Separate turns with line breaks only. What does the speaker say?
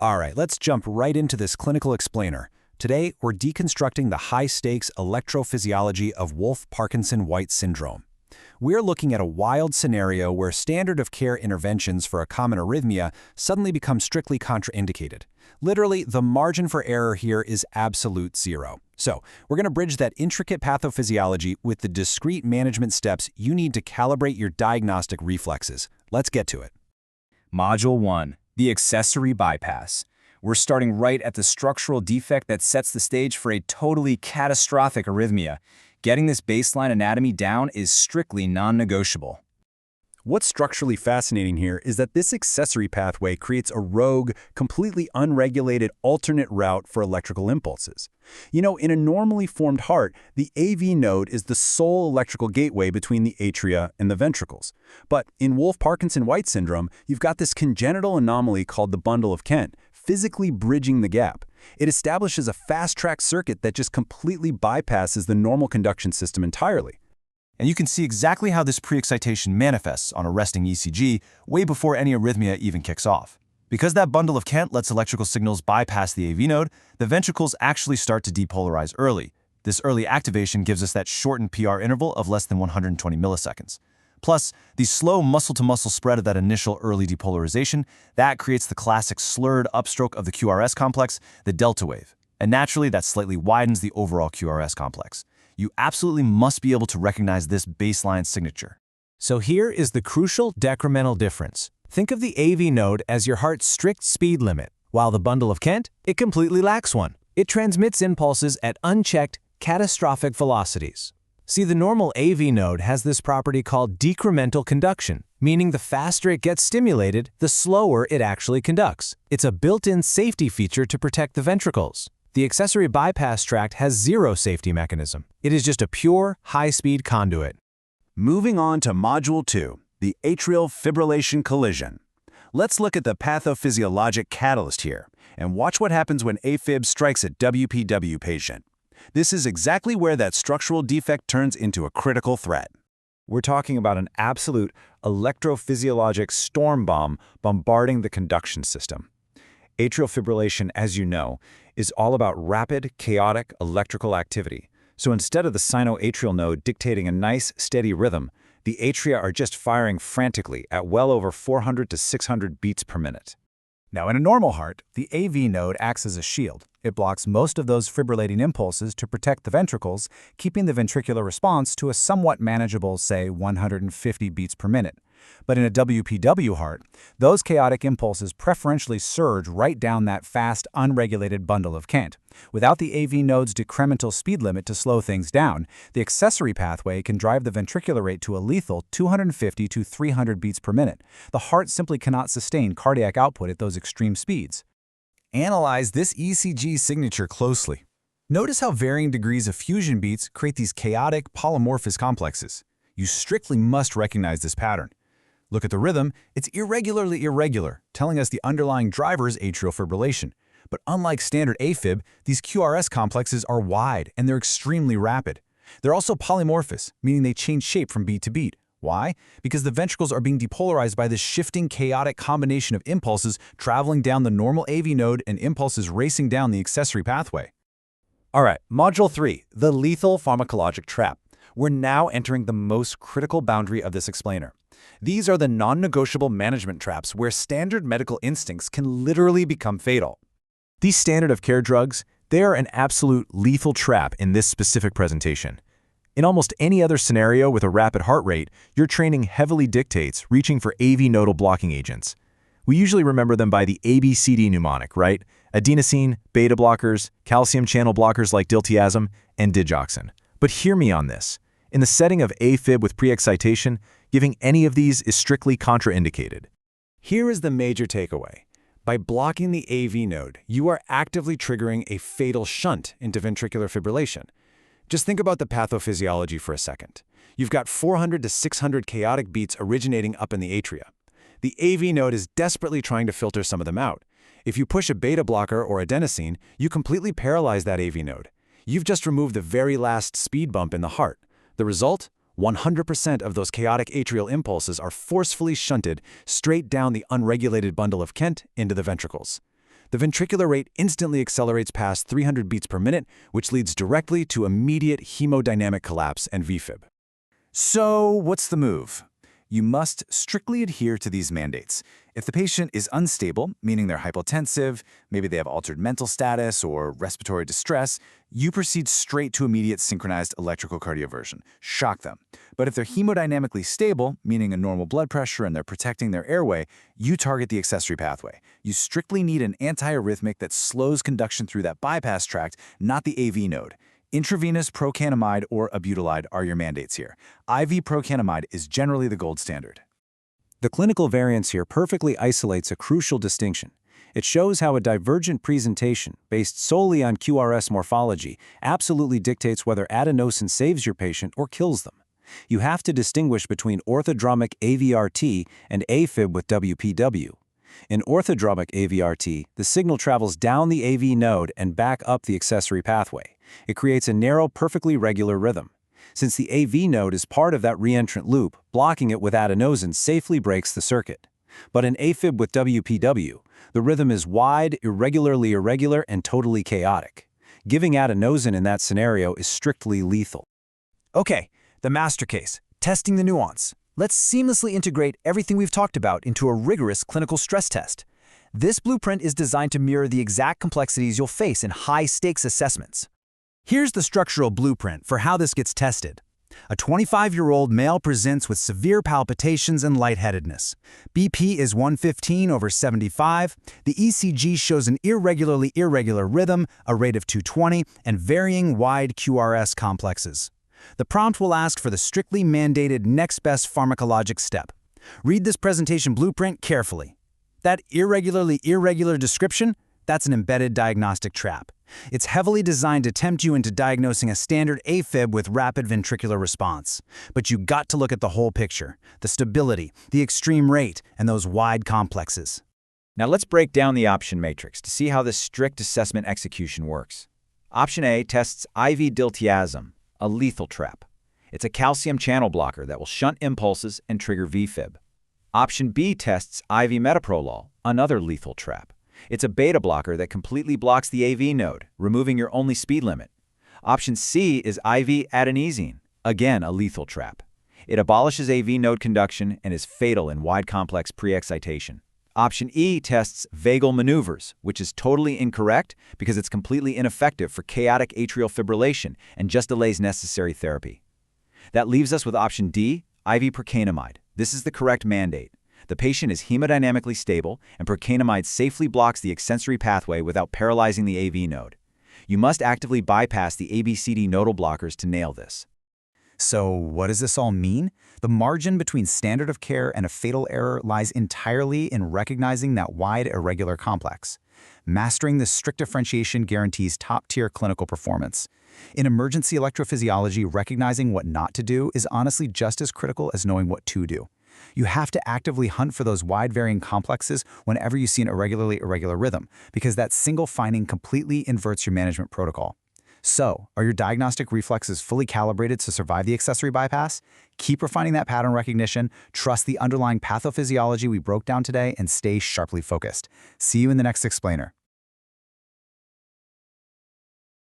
All right, let's jump right into this clinical explainer. Today, we're deconstructing the high-stakes electrophysiology of Wolff-Parkinson-White syndrome. We're looking at a wild scenario where standard of care interventions for a common arrhythmia suddenly become strictly contraindicated. Literally, the margin for error here is absolute zero. So, we're going to bridge that intricate pathophysiology with the discrete management steps you need to calibrate your diagnostic reflexes. Let's get to it.
Module 1, the accessory bypass. We're starting right at the structural defect that sets the stage for a totally catastrophic arrhythmia. Getting this baseline anatomy down is strictly non-negotiable.
What's structurally fascinating here is that this accessory pathway creates a rogue, completely unregulated alternate route for electrical impulses. You know, in a normally formed heart, the AV node is the sole electrical gateway between the atria and the ventricles. But in Wolff-Parkinson-White syndrome, you've got this congenital anomaly called the bundle of Kent, physically bridging the gap. It establishes a fast-track circuit that just completely bypasses the normal conduction system entirely.
And you can see exactly how this pre-excitation manifests on a resting ECG way before any arrhythmia even kicks off. Because that bundle of Kent lets electrical signals bypass the AV node, the ventricles actually start to depolarize early. This early activation gives us that shortened PR interval of less than 120 milliseconds. Plus, the slow muscle-to-muscle spread of that initial early depolarization, that creates the classic slurred upstroke of the QRS complex, the delta wave. And naturally, that slightly widens the overall QRS complex. You absolutely must be able to recognize this baseline signature.
So here is the crucial decremental difference. Think of the AV node as your heart's strict speed limit, while the bundle of Kent, it completely lacks one. It transmits impulses at unchecked, catastrophic velocities. See, the normal AV node has this property called decremental conduction, meaning the faster it gets stimulated, the slower it actually conducts. It's a built-in safety feature to protect the ventricles. The accessory bypass tract has zero safety mechanism. It is just a pure, high-speed conduit.
Moving on to Module 2, the atrial fibrillation collision. Let's look at the pathophysiologic catalyst here, and watch what happens when AFib strikes a WPW patient. This is exactly where that structural defect turns into a critical threat.
We're talking about an absolute electrophysiologic storm bomb bombarding the conduction system. Atrial fibrillation, as you know, is all about rapid, chaotic electrical activity. So instead of the sinoatrial node dictating a nice, steady rhythm, the atria are just firing frantically at well over 400 to 600 beats per minute.
Now, in a normal heart, the AV node acts as a shield. It blocks most of those fibrillating impulses to protect the ventricles, keeping the ventricular response to a somewhat manageable, say, 150 beats per minute. But in a WPW heart, those chaotic impulses preferentially surge right down that fast, unregulated bundle of Kent. Without the AV node's decremental speed limit to slow things down, the accessory pathway can drive the ventricular rate to a lethal 250 to 300 beats per minute. The heart simply cannot sustain cardiac output at those extreme speeds.
Analyze this ECG signature closely. Notice how varying degrees of fusion beats create these chaotic polymorphous complexes. You strictly must recognize this pattern. Look at the rhythm, it's irregularly irregular, telling us the underlying driver is atrial fibrillation. But unlike standard AFib, these QRS complexes are wide and they're extremely rapid. They're also polymorphous, meaning they change shape from beat to beat. Why? Because the ventricles are being depolarized by this shifting, chaotic combination of impulses traveling down the normal AV node and impulses racing down the accessory pathway.
All right, Module 3, the lethal pharmacologic trap. We're now entering the most critical boundary of this explainer. These are the non-negotiable management traps where standard medical instincts can literally become fatal.
These standard of care drugs, they are an absolute lethal trap in this specific presentation. In almost any other scenario with a rapid heart rate, your training heavily dictates reaching for AV nodal blocking agents. We usually remember them by the ABCD mnemonic, right? Adenosine, beta blockers, calcium channel blockers like diltiazem, and digoxin. But hear me on this. In the setting of AFib with pre-excitation, giving any of these is strictly contraindicated.
Here is the major takeaway. By blocking the AV node, you are actively triggering a fatal shunt into ventricular fibrillation. Just think about the pathophysiology for a second. You've got 400 to 600 chaotic beats originating up in the atria. The AV node is desperately trying to filter some of them out. If you push a beta blocker or adenosine, you completely paralyze that AV node. You've just removed the very last speed bump in the heart. The result? 100% of those chaotic atrial impulses are forcefully shunted straight down the unregulated bundle of Kent into the ventricles. The ventricular rate instantly accelerates past 300 beats per minute, which leads directly to immediate hemodynamic collapse and VFib.
So, what's the move? You must strictly adhere to these mandates. If the patient is unstable, meaning they're hypotensive, maybe they have altered mental status or respiratory distress, you proceed straight to immediate synchronized electrical cardioversion. Shock them. But if they're hemodynamically stable, meaning a normal blood pressure and they're protecting their airway, you target the accessory pathway. You strictly need an antiarrhythmic that slows conduction through that bypass tract, not the AV node. Intravenous procanamide or abutolide are your mandates here. IV procanamide is generally the gold standard.
The clinical variance here perfectly isolates a crucial distinction. It shows how a divergent presentation, based solely on QRS morphology, absolutely dictates whether adenosine saves your patient or kills them. You have to distinguish between orthodromic AVRT and AFib with WPW. In orthodromic AVRT, the signal travels down the AV node and back up the accessory pathway. It creates a narrow, perfectly regular rhythm. Since the AV node is part of that reentrant loop, blocking it with adenosine safely breaks the circuit. But in AFib with WPW, the rhythm is wide, irregularly irregular, and totally chaotic. Giving adenosine in that scenario is strictly lethal.
Okay, the master case, testing the nuance. Let's seamlessly integrate everything we've talked about into a rigorous clinical stress test. This blueprint is designed to mirror the exact complexities you'll face in high-stakes assessments. Here's the structural blueprint for how this gets tested. A 25-year-old male presents with severe palpitations and lightheadedness. BP is 115/75. The ECG shows an irregular rhythm, a rate of 220, and varying wide QRS complexes. The prompt will ask for the strictly mandated next best pharmacologic step. Read this presentation blueprint carefully. That irregular description, that's an embedded diagnostic trap. It's heavily designed to tempt you into diagnosing a standard AFib with rapid ventricular response. But you got to look at the whole picture, the stability, the extreme rate, and those wide complexes.
Now let's break down the option matrix to see how this strict assessment execution works. Option A tests IV diltiazem, a lethal trap. It's a calcium channel blocker that will shunt impulses and trigger VFib. Option B tests IV metoprolol, another lethal trap. It's a beta blocker that completely blocks the AV node, removing your only speed limit. Option C is IV adenosine, again a lethal trap. It abolishes AV node conduction and is fatal in wide complex pre-excitation. Option E tests vagal maneuvers, which is totally incorrect because it's completely ineffective for chaotic atrial fibrillation and just delays necessary therapy. That leaves us with option D, IV procanamide. This is the correct mandate. The patient is hemodynamically stable, and procanamide safely blocks the accessory pathway without paralyzing the AV node. You must actively bypass the ABCD nodal blockers to nail this.
So what does this all mean? The margin between standard of care and a fatal error lies entirely in recognizing that wide irregular complex. Mastering this strict differentiation guarantees top-tier clinical performance. In emergency electrophysiology, recognizing what not to do is honestly just as critical as knowing what to do. You have to actively hunt for those wide-varying complexes whenever you see an irregular rhythm, because that single finding completely inverts your management protocol. So, are your diagnostic reflexes fully calibrated to survive the accessory bypass? Keep refining that pattern recognition, trust the underlying pathophysiology we broke down today, and stay sharply focused. See you in the next explainer.